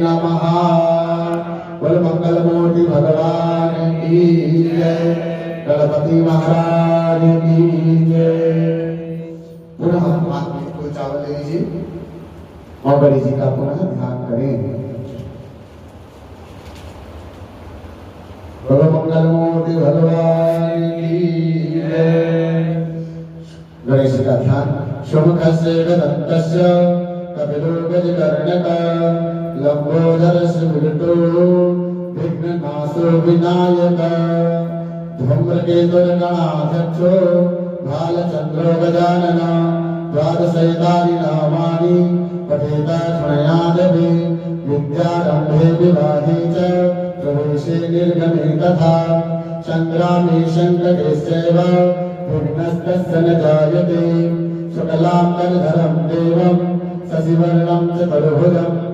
नमः। बोल मंगल मूर्ति भगवान की जय, गणपति महाराज की जय। पुनः हाथ में कोई चावल ले लीजिए और गणेश जी का पुनः ध्यान करें। बोल मंगल मूर्ति भगवान की जय। गणेश जी का ध्यान। शुभकस्य गदन्तस्य कपिलो गजकर्णकः लंबोदरस्य विकटो विघ्ननाशो विनायकः धूम्रकेतुर्गणाध्यक्षो भालचन्द्रो गजाननः द्वादशैतानि नामानि पठेत शृणुयादपि विद्यारम्भे विवाहे च प्रवेशे निर्गमे तथा संग्रामे संकटेश्चैव विघ्नस्तस्य न जायते शुक्लां वरदं देवं शशिवर्णं चतुर्भुजम्